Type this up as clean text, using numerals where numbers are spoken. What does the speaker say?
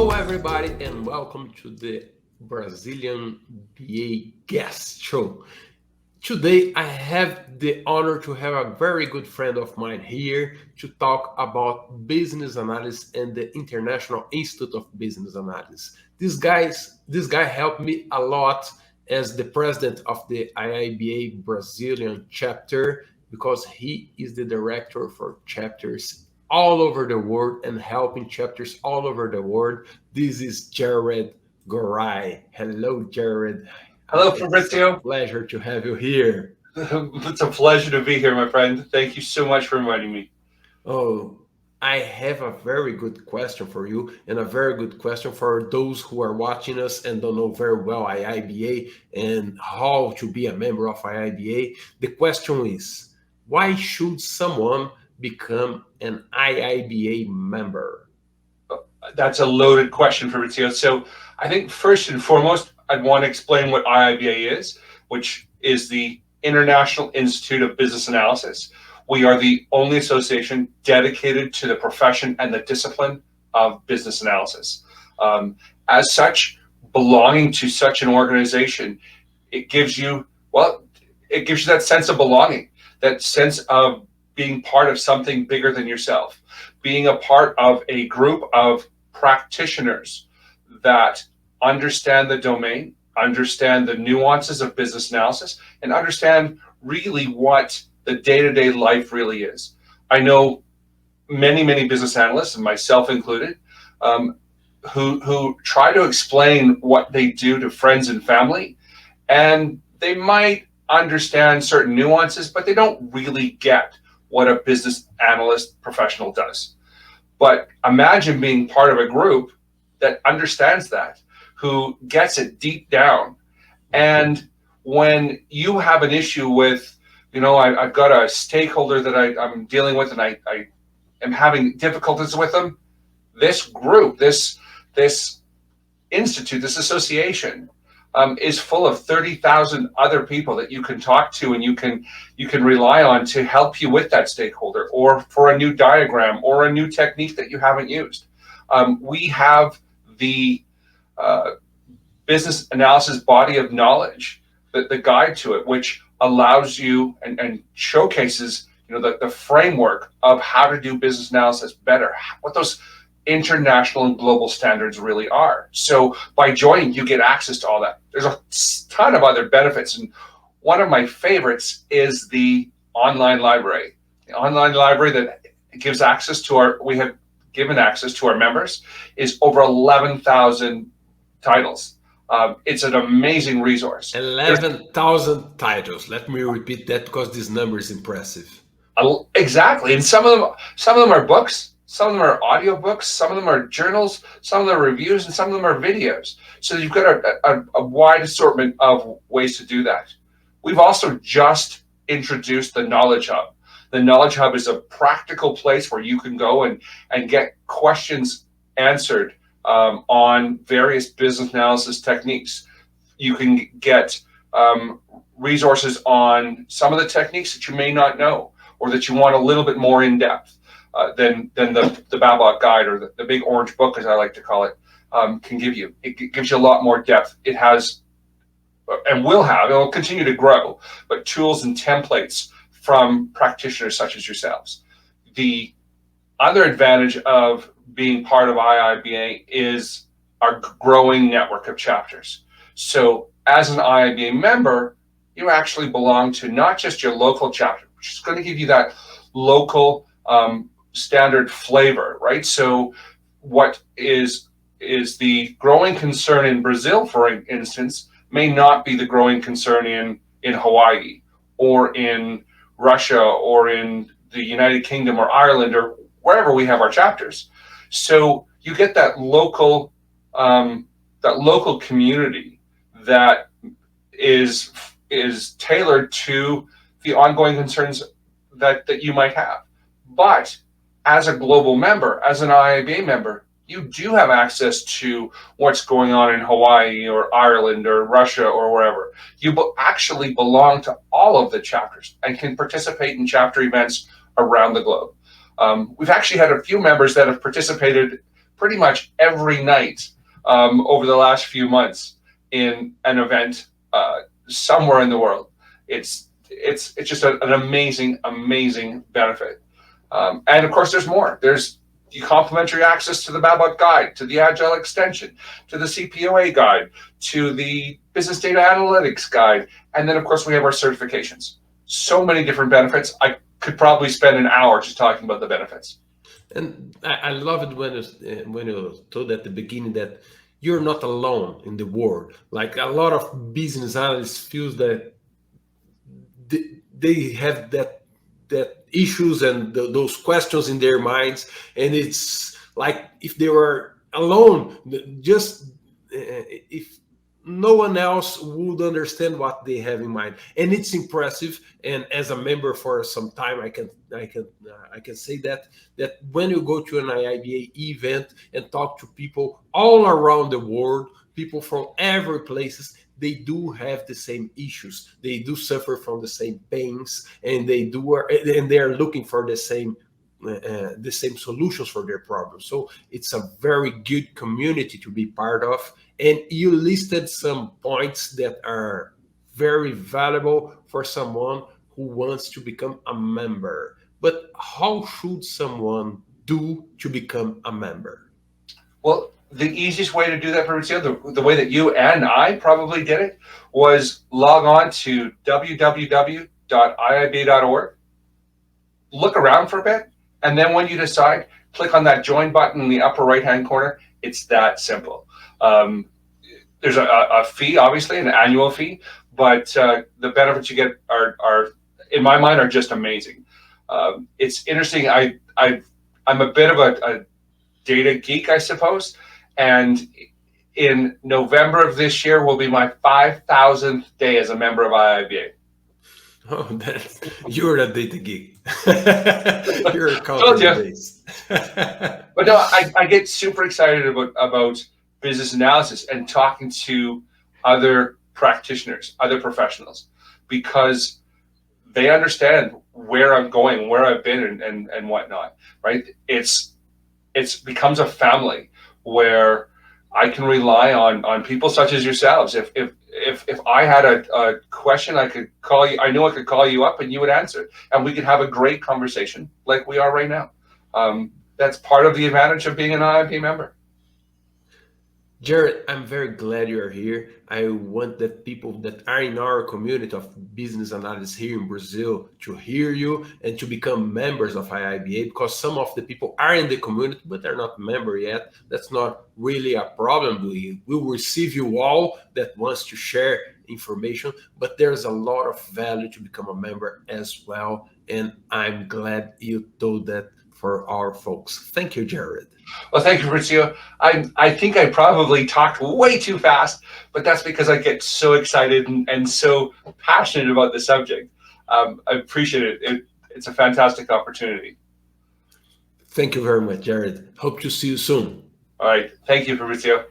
Hello everybody and welcome to the Brazilian BA guest show. Today I have the honor to have a very good friend of mine here to talk about business analysis and the International Institute of Business Analysis. This guy helped me a lot as the president of the Iiba Brazilian chapter because he is the director for chapters all over the world and helping chapters all over the world. This is Jared Gorai. Hello, Jared. Hello, It's Fabrizio. a pleasure to have you here. It's a pleasure to be here, my friend. Thank you so much for inviting me. Oh, I have a very good question for you and a very good question for those who are watching us and don't know very well IIBA and how to be a member of IIBA. The question is, why should someone become an IIBA member? That's a loaded question, Fabrizio. So I think first and foremost, I'd want to explain what IIBA is, which is the International Institute of Business Analysis. We are the only association dedicated to the profession and the discipline of business analysis. As such, belonging to such an organization, it gives you that sense of belonging, that sense of being part of something bigger than yourself, being a part of a group of practitioners that understand the domain, understand the nuances of business analysis, and understand really what the day-to-day life really is. I know many business analysts, and myself included, who try to explain what they do to friends and family, and they might understand certain nuances, but they don't really get what a business analyst professional does. But imagine being part of a group that understands that, who gets it deep down. And when you have an issue with, I've got a stakeholder that I'm dealing with and I am having difficulties with them, this group, this institute, this association, is full of 30,000 other people that you can talk to and you can rely on to help you with that stakeholder or for a new diagram or a new technique that you haven't used. We have the business analysis body of knowledge, the guide to it, which allows you and showcases the framework of how to do business analysis better, what those international and global standards really are. So by joining, you get access to all that. There's a ton of other benefits, and one of my favorites is the online library. The online library that gives access to we have given access to our members is over 11,000 titles. It's an amazing resource. 11,000 titles. Let me repeat that because this number is impressive. Exactly, and some of them are books. Some of them are audiobooks, some of them are journals, some of them are reviews, and some of them are videos. So you've got a wide assortment of ways to do that. We've also just introduced the Knowledge Hub. The Knowledge Hub is a practical place where you can go and get questions answered on various business analysis techniques. You can get resources on some of the techniques that you may not know or that you want a little bit more in depth. Than the Babok guide or the big orange book, as I like to call it, can give you. It gives you a lot more depth. It has, and will continue to grow, but tools and templates from practitioners such as yourselves. The other advantage of being part of IIBA is our growing network of chapters. So as an IIBA member, you actually belong to not just your local chapter, which is going to give you that local standard flavor, right? So what is the growing concern in Brazil, for instance, may not be the growing concern in Hawaii or in Russia or in the United Kingdom or Ireland or wherever we have our chapters. So you get that local community that is tailored to the ongoing concerns that you might have. But as a global member, as an IIBA member, you do have access to what's going on in Hawaii or Ireland or Russia or wherever. You actually belong to all of the chapters and can participate in chapter events around the globe. We've actually had a few members that have participated pretty much every night over the last few months in an event somewhere in the world. It's just an amazing benefit. And of course, there's more. There's complimentary access to the Babok guide, to the Agile extension, to the CPOA guide, to the business data analytics guide, and then of course we have our certifications. So many different benefits. I could probably spend an hour just talking about the benefits. And I love it when you told at the beginning that you're not alone in the world. Like a lot of business analysts feels that they have that issues and those questions in their minds, and it's like if they were alone, just if no one else would understand what they have in mind. And it's impressive, and as a member for some time, I can say that when you go to an IIBA event and talk to people all around the world, people from every places, they do have the same issues. They do suffer from the same pains, and they are looking for the same solutions for their problems. So it's a very good community to be part of. And you listed some points that are very valuable for someone who wants to become a member. But how should someone do to become a member? Well, the easiest way to do that, Fabrizio, the way that you and I probably did it, was log on to www.iiba.org, look around for a bit, and then when you decide, click on that join button in the upper right-hand corner. It's that simple. There's a fee, obviously, an annual fee, but the benefits you get are, in my mind, are just amazing. It's interesting. I'm a bit of a data geek, I suppose. And in November of this year will be my 5,000th day as a member of IIBA. Oh, you're a data geek. You're counting days. But no, I get super excited about business analysis and talking to other practitioners, other professionals, because they understand where I'm going, where I've been, and whatnot. Right? It's becomes a family where I can rely on people such as yourselves. If I had a question, I could call you. I knew I could call you up and you would answer, and we could have a great conversation like we are right now. That's part of the advantage of being an IIB member. Jared, I'm very glad you're here. I want that people that are in our community of business analysts here in Brazil to hear you and to become members of IIBA, because some of the people are in the community, but they're not member yet. That's not really a problem. We will receive you all that wants to share information, but there's a lot of value to become a member as well. And I'm glad you told that for our folks. Thank you, Jared. Well, thank you, Fabrizio. I think I probably talked way too fast, but that's because I get so excited and so passionate about the subject. I appreciate it. It's a fantastic opportunity. Thank you very much, Jared. Hope to see you soon. All right. Thank you, Fabrizio.